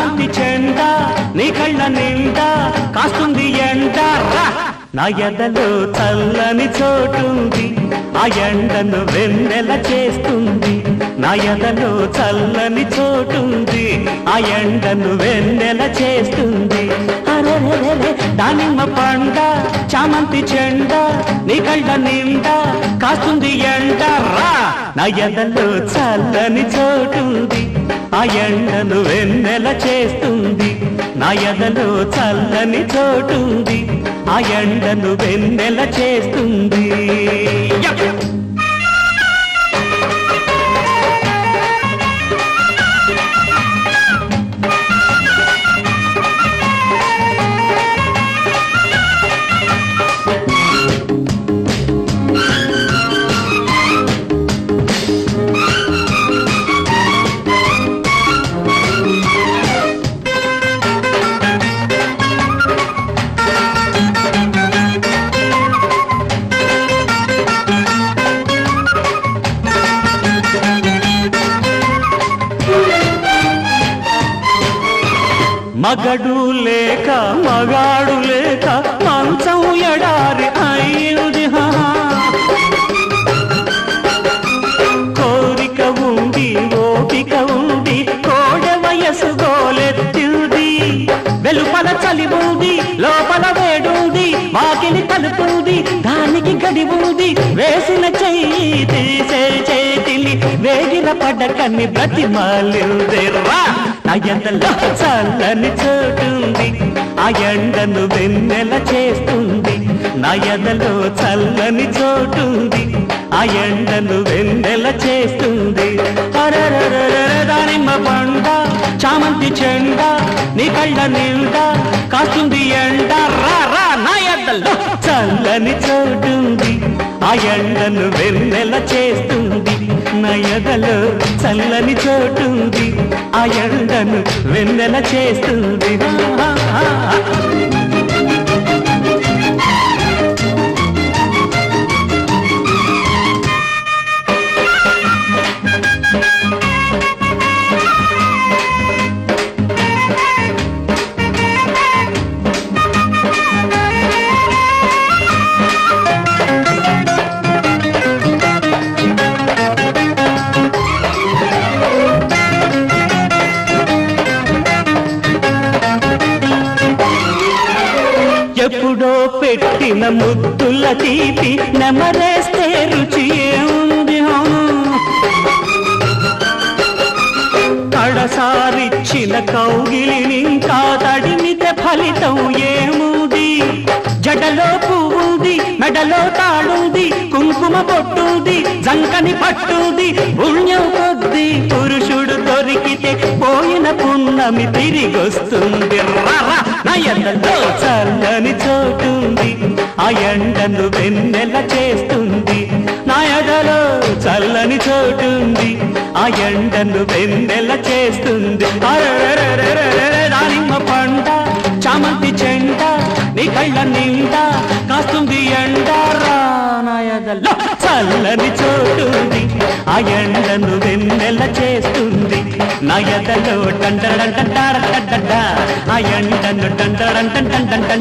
చామంతి చెండ నీ కళ్ళ నిండా కాస్తుంది ఎండ నా ఎదలో చల్లని చోటుంది ఆ ఎండను వెన్నెల చేస్తుంది నా ఎదలో చల్లని చోటుంది ఆ ఎండను వెన్నెల చేస్తుంది దానిమ్మ పండ చామంతి చెండ నీ కళ్ళ నిండా కాస్తుంది ఎండ నా ఎదలో చల్లని చోటుంది ఆ ఎండను వెన్నెల చేస్తుంది నా ఎదలో చల్లని చోటుంది ఆ ఎండను వెన్నెల చేస్తుంది మగడు లేక మగాడు లేక మంచం ఎడారి అయ్యింది కోరిక ఉంది ఓపిక ఉంది కోడ వయసు గోలెత్తింది వెలుపల చలి ఉంది లోపల వేడుంది వాకిలి తలుపుంది దానికి గడి ఉంది వేసిన చెయ్యి తీసే చేతిని వేగిన పడకని బ్రతిమాలిందేర్వా నా ఎండలో చల్లని చోటుంది ఆ ఎండను వెన్నెల చేస్తుంది నా ఎదలో చల్లని చోటుంది ఆ ఎండను వెన్నెల చేస్తుంది దానిమ్మ పండ చామంతి చెండ నీ కళ్ళ నిండా కాస్తుంది ఎండ నా ఎదలో చల్లని చోటుంది ఆ ఎండను వెన్నెల చేస్తుంది నా ఎదలో చల్లని చోటుంది ఆ ఎండను వెన్నెల చేస్తుంది ఎప్పుడో పెట్టిన ముద్దుల తీపి నెమరేస్తే రుచి ఏముంది కడసారిచ్చిన కౌగిలిని ఇంకా తడిమితే ఫలితం ఏముంది జడలో పువ్వుంది మెడలో తాడుంది కుంకుమ పొట్టుంది జంకని పట్టుంది పుణ్యం కొద్ది పురుషుడు దొరికితే పోయిన పున్నమి తిరిగొస్తుంది నా ఎండలో చల్లని చోటుంది ఆ ఎండను వెన్నెల చేస్తుంది నా ఎదలో చల్లని చోటుంది ఆ ఎండను వెన్నెల చేస్తుంది దానిమ్మ పండ చామంతి చెండ నీ కళ్ళ నిండా కాస్తుంది ఎండ నా ఎదలో చల్లని చోటుంది ఆ ఎండను వెన్నెల చేస్తుంది నా ఎదలో డండడంట ఆ ఎండను డండడంట